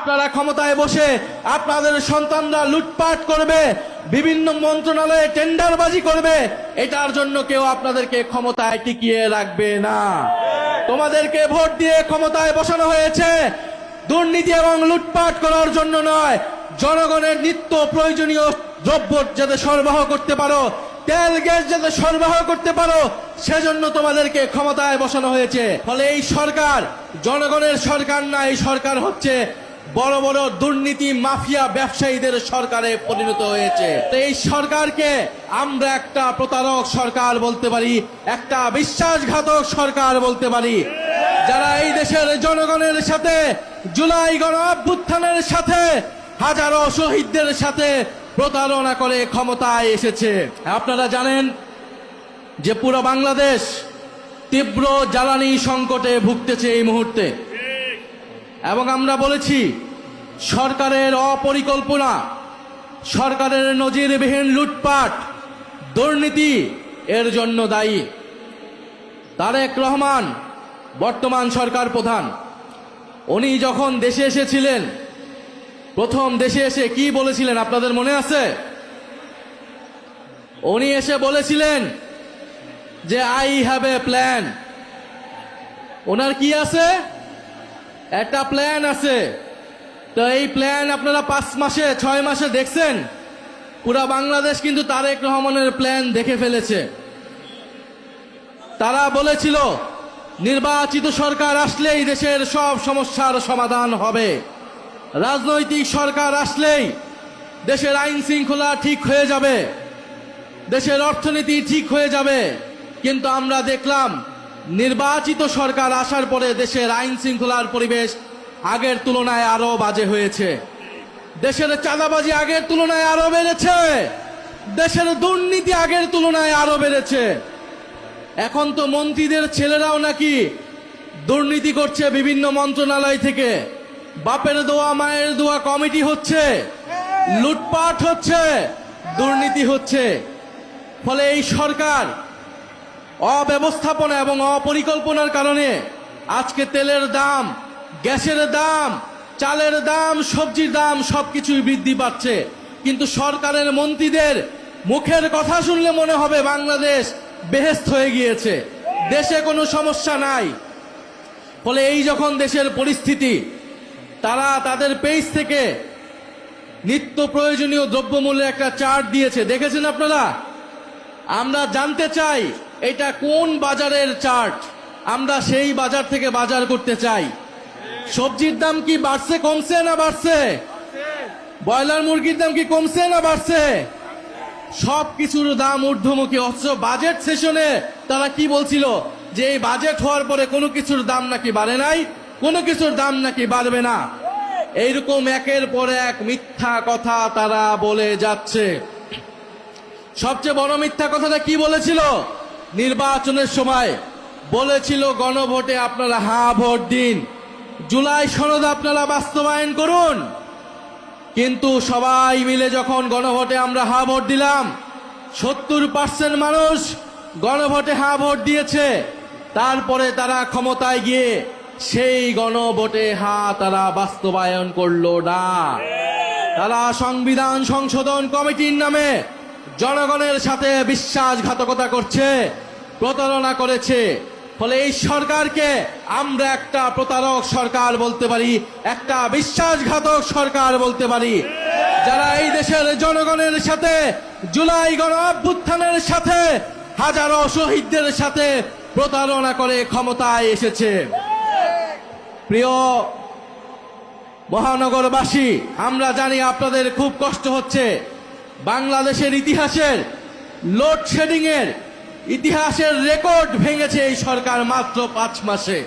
আপনারা ক্ষমতায় বসে আপনাদের সন্তানরা লুটপাট করবে, বিভিন্ন মন্ত্রণালয়ে টেন্ডারবাজি করবে, এটার জন্য কেউ আপনাদেরকে ক্ষমতায় টিকিয়ে রাখবে না। তোমাদেরকে ভোট দিয়ে ক্ষমতায় বসানো হয়েছে দুর্নীতি এবং লুটপাট করার জন্য নয়, জনগণের নিত্য প্রয়োজনীয় দ্রব্য যাতে সরবরাহ করতে পারো, তেল গ্যাস যাতে সরবরাহ করতে পারো, সেজন্য তোমাদেরকে ক্ষমতায় বসানো হয়েছে। ফলে এই সরকার জনগণের সরকার না, এই সরকার হচ্ছে বড় বড় দুর্নীতি মাফিয়া ব্যবসায়ীদের সরকারে পরিণত হয়েছে। তো এই সরকারকে আমরা একটা প্রতারক সরকার বলতে পারি, একটা বিশ্বাসঘাতক সরকার বলতে পারি, যারা এই দেশের জনগণের সাথে জুলাই গণ অভ্যুত্থানের সাথে হাজারো শহীদদের সাথে প্রতারণা করে ক্ষমতায় এসেছে। আপনারা জানেন যে পুরো বাংলাদেশ তীব্র জ্বালানি সংকটে ভুগতেছে এই মুহূর্তে, এবং আমরা বলেছি সরকারের অপরিকল্পনা, সরকারের নজিরবিহীন লুটপাট, দুর্নীতি এর জন্য দায়ী। তারেক রহমান বর্তমান সরকার প্রধান, উনি যখন দেশে এসেছিলেন, প্রথম দেশে এসে কি বলেছিলেন আপনাদের মনে আছে? উনি এসে বলেছিলেন যে আই হ্যাভ এ প্ল্যান। ওনার কি আছে? একটা প্ল্যান আছে। তো এই প্ল্যান আপনারা 5 মাসে 6 মাসে দেখছেন? পুরা বাংলাদেশ কিন্তু তারেক রহমানের প্ল্যান দেখে ফেলেছে। তারা বলেছিল নির্বাচিত সরকার আসলেই দেশের সব সমস্যার সমাধান হবে, রাজনৈতিক সরকার আসলেই দেশের আইন শৃঙ্খলা ঠিক হয়ে যাবে, দেশের অর্থনীতি ঠিক হয়ে যাবে। কিন্তু আমরা দেখলাম নির্বাচিত সরকার আসার পরে দেশের আইন শৃঙ্খলার পরিবেশ আগের তুলনায় আরো বাজে হয়েছে, দেশের চাঁদাবাজি আগের তুলনায় আরো বেড়েছে, দেশের দুর্নীতি আগের তুলনায় আরো বেড়েছে। এখন তো মন্ত্রীদের ছেলেরাও নাকি দুর্নীতি করছে বিভিন্ন মন্ত্রণালয় থেকে, বাপের দোয়া মায়ের দোয়া কমিটি হচ্ছে, লুটপাট হচ্ছে, দুর্নীতি হচ্ছে। ফলে এই সরকার অব্যবস্থাপনা এবং অপরিকল্পনার কারণে আজকে তেলের দাম, গ্যাসের দাম, চালের দাম, সবজির দাম সবকিছুই বৃদ্ধি পাচ্ছে। কিন্তু সরকারের মন্ত্রীদের মুখের কথা শুনলে মনে হবে বাংলাদেশ বেহেশত হয়ে গিয়েছে, দেশে কোনো সমস্যা নাই। ফলে এই যখন দেশের পরিস্থিতি, তারা তাদের পেজ থেকে নিত্য প্রয়োজনীয় দ্রব্যমূল্যের একটা চার্ট দিয়েছে, দেখেছেন আপনারা? আমরা জানতে চাই এটা কোন বাজারের চার্ট, আমরা সেই বাজার থেকে বাজার করতে চাই। সবজির দাম কি বাড়ছে কমছে না বাড়ছে? ব্রয়লার মুরগির দাম কি কমছে না বাড়ছে? সব কিছুর দাম ঊর্ধ্বমুখী। অথচ বাজেট সেশনে তারা কি বলছিল যে এই বাজেট হওয়ার পরে কোনো কিছুর দাম নাকি বাড়ে নাই, কোনো কিছুর দাম নাকি বাড়বে না। এইরকম একের পর এক মিথ্যা কথা তারা বলে যাচ্ছে। সবচেয়ে বড় মিথ্যা কথাটা কি বলেছিল? নির্বাচনের সময় বলেছিল গণভোটে আপনারা হ্যাঁ ভোট দিন, জুলাই সনদ আপনারা বাস্তবায়ন করুন। কিন্তু সবাই মিলে যখন গণভোটে আমরা হ্যাঁ ভোট দিলাম, 70% মানুষ গণভোটে হ্যাঁ ভোট দিয়েছে। তারপরে তারা ক্ষমতায় গিয়ে সেই গণভোটে হ্যাঁ তারা বাস্তবায়ন করলো না। তারা সংবিধান সংশোধন কমিটির নামে জনগণের সাথে বিশ্বাসঘাতকতা করছে, প্রতারণা করেছে। ফলে এই সরকারকে আমরা একটা প্রতারক সরকার বলতে পারি, একটা বিশ্বাসঘাতক সরকার বলতে পারি, যারা এই দেশের জনগণের সাথে জুলাই গণ অভ্যুত্থানের সাথে হাজারো শহীদদের সাথে প্রতারণা করে ক্ষমতায় এসেছে। প্রিয় মহানগরবাসী, আমরা জানি আপনাদের খুব কষ্ট হচ্ছে। বাংলাদেশের ইতিহাসের লোডশেডিং এর ইতিহাসের রেকর্ড ভেঙেছে এই সরকার মাত্র 5 মাসে।